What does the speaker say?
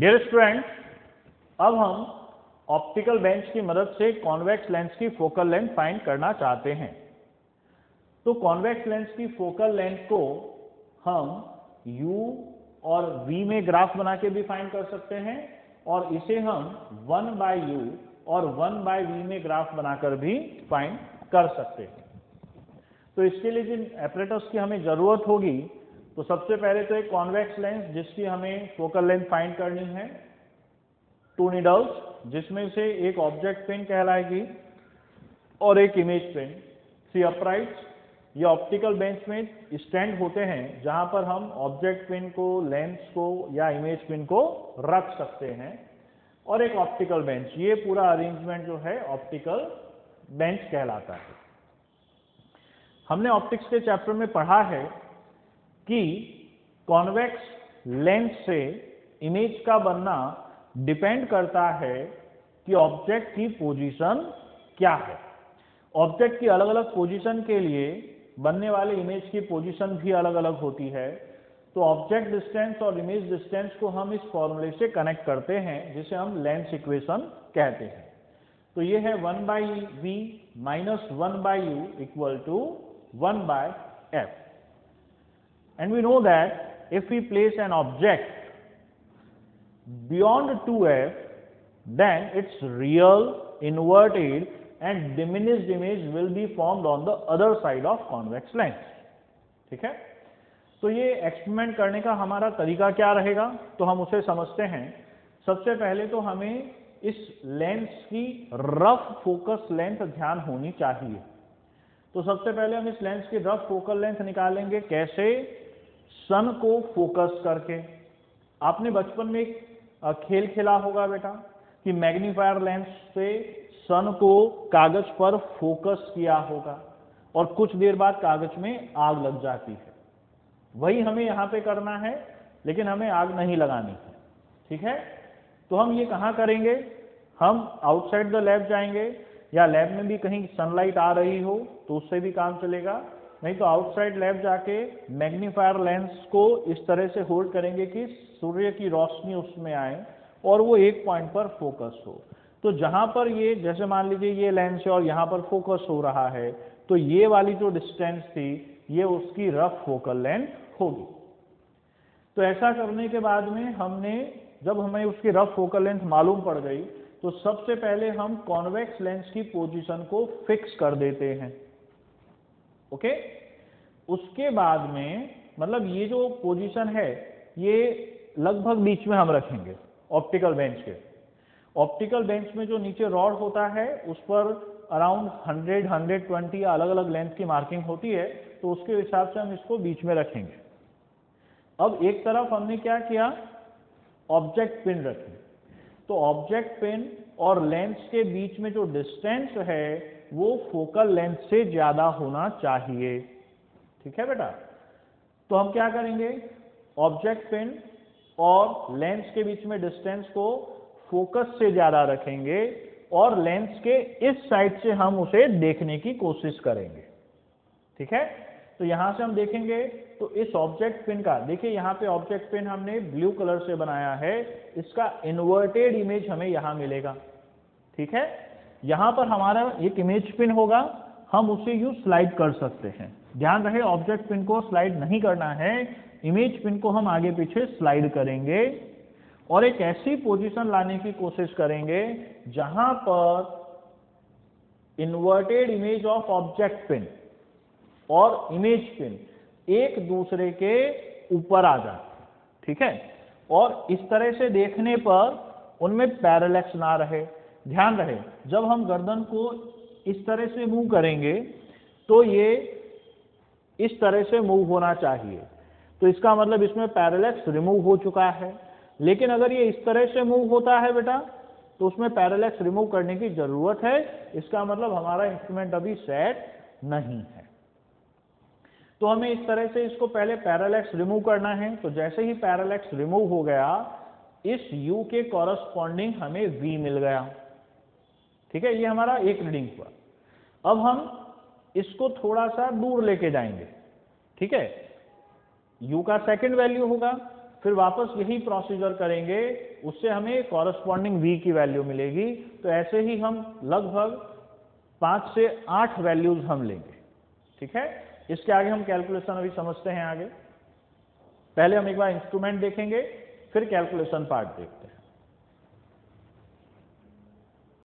Dear student, अब हम optical bench की मदद से कॉन्वेक्स लेंस की फोकल लेंथ फाइंड करना चाहते हैं। तो कॉन्वेक्स लेंस की फोकल लेंथ को हम u और v में ग्राफ बना के भी फाइंड कर सकते हैं और इसे हम 1/u और 1/v में ग्राफ बनाकर भी फाइंड कर सकते हैं। तो इसके लिए जिन एपरेटस की हमें जरूरत होगी, तो सबसे पहले तो एक कॉन्वेक्स लेंस जिसकी हमें फोकल लेंथ फाइंड करनी है, 2 नीडल्स जिसमें से एक ऑब्जेक्ट पेन कहलाएगी और एक इमेज पेन। 3 अपराइट्स, ये ऑप्टिकल बेंच में स्टैंड होते हैं जहां पर हम ऑब्जेक्ट पेन को, लेंस को या इमेज पेन को रख सकते हैं, और एक ऑप्टिकल बेंच। ये पूरा अरेंजमेंट जो है ऑप्टिकल बेंच कहलाता है। हमने ऑप्टिक्स के चैप्टर में पढ़ा है कि कॉन्वेक्स लेंस से इमेज का बनना डिपेंड करता है कि ऑब्जेक्ट की पोजीशन क्या है। ऑब्जेक्ट की अलग अलग पोजीशन के लिए बनने वाले इमेज की पोजीशन भी अलग अलग होती है। तो ऑब्जेक्ट डिस्टेंस और इमेज डिस्टेंस को हम इस फॉर्मूले से कनेक्ट करते हैं जिसे हम लेंस इक्वेशन कहते हैं। तो ये है 1/v minus 1/u equal to 1/f. And we know that if we place an object beyond 2f, then its real, inverted and diminished image will be formed on the other side of convex lens. ठीक है, तो ये experiment करने का हमारा तरीका क्या रहेगा, तो हम उसे समझते हैं। सबसे पहले तो हमें इस लेंस की रफ फोकस लेंथ ध्यान होनी चाहिए। तो सबसे पहले हम इस लेंस की रफ फोकल लेंथ निकालेंगे। कैसे? सन को फोकस करके। आपने बचपन में एक खेल खेला होगा बेटा कि मैग्नीफायर लेंस से सन को कागज पर फोकस किया होगा और कुछ देर बाद कागज में आग लग जाती है। वही हमें यहाँ पे करना है, लेकिन हमें आग नहीं लगानी है। ठीक है, तो हम ये कहाँ करेंगे? हम आउटसाइड द लैब जाएंगे, या लैब में भी कहीं सनलाइट आ रही हो तो उससे भी काम चलेगा। नहीं तो आउटसाइड लैब जाके मैग्नीफायर लेंस को इस तरह से होल्ड करेंगे कि सूर्य की रोशनी उसमें आए और वो एक पॉइंट पर फोकस हो। तो जहां पर ये, जैसे मान लीजिए ये लेंस है और यहाँ पर फोकस हो रहा है, तो ये वाली जो डिस्टेंस थी ये उसकी रफ फोकल लेंथ होगी। तो ऐसा करने के बाद में जब हमें उसकी रफ फोकल लेंथ मालूम पड़ गई, तो सबसे पहले हम कॉन्वेक्स लेंस की पोजीशन को फिक्स कर देते हैं। ओके, उसके बाद में मतलब ये जो पोजीशन है ये लगभग बीच में हम रखेंगे ऑप्टिकल बेंच के। ऑप्टिकल बेंच में जो नीचे रॉड होता है उस पर अराउंड 100-120 या अलग अलग लेंथ की मार्किंग होती है, तो उसके हिसाब से हम इसको बीच में रखेंगे। अब एक तरफ हमने क्या किया, ऑब्जेक्ट पिन रखी। तो ऑब्जेक्ट पिन और लेंस के बीच में जो डिस्टेंस है वो फोकल लेंथ से ज्यादा होना चाहिए। ठीक है बेटा, तो हम क्या करेंगे, ऑब्जेक्ट पिन और लेंस के बीच में डिस्टेंस को फोकस से ज्यादा रखेंगे और लेंस के इस साइड से हम उसे देखने की कोशिश करेंगे। ठीक है, तो यहां से हम देखेंगे तो इस ऑब्जेक्ट पिन का, देखिए यहाँ पे ऑब्जेक्ट पिन हमने ब्लू कलर से बनाया है, इसका इन्वर्टेड इमेज हमें यहां मिलेगा। ठीक है, यहां पर हमारा एक इमेज पिन होगा, हम उसे यूं स्लाइड कर सकते हैं। ध्यान रहे ऑब्जेक्ट पिन को स्लाइड नहीं करना है, इमेज पिन को हम आगे पीछे स्लाइड करेंगे और एक ऐसी पोजीशन लाने की कोशिश करेंगे जहां पर inverted image of object pin और इमेज पिन एक दूसरे के ऊपर आ जाए। ठीक है, और इस तरह से देखने पर उनमें पैरेलैक्स ना रहे। ध्यान रहे जब हम गर्दन को इस तरह से मूव करेंगे तो ये इस तरह से मूव होना चाहिए, तो इसका मतलब इसमें पैरेलैक्स रिमूव हो चुका है। लेकिन अगर ये इस तरह से मूव होता है बेटा, तो उसमें पैरेलैक्स रिमूव करने की जरूरत है। इसका मतलब हमारा इंस्ट्रूमेंट अभी सेट नहीं है। तो हमें इस तरह से इसको पहले पैरेलैक्स रिमूव करना है। तो जैसे ही पैरेलैक्स रिमूव हो गया, इस u के कॉरस्पॉन्डिंग हमें v मिल गया। ठीक है, ये हमारा एक रीडिंग हुआ। अब हम इसको थोड़ा सा दूर लेके जाएंगे। ठीक है, u का सेकंड वैल्यू होगा, फिर वापस यही प्रोसीजर करेंगे, उससे हमें कॉरस्पॉन्डिंग v की वैल्यू मिलेगी। तो ऐसे ही हम लगभग 5 से 8 वैल्यूज हम लेंगे। ठीक है, इसके आगे हम कैलकुलेशन अभी समझते हैं आगे। पहले हम एक बार इंस्ट्रूमेंट देखेंगे, फिर कैलकुलेशन पार्ट देखते हैं।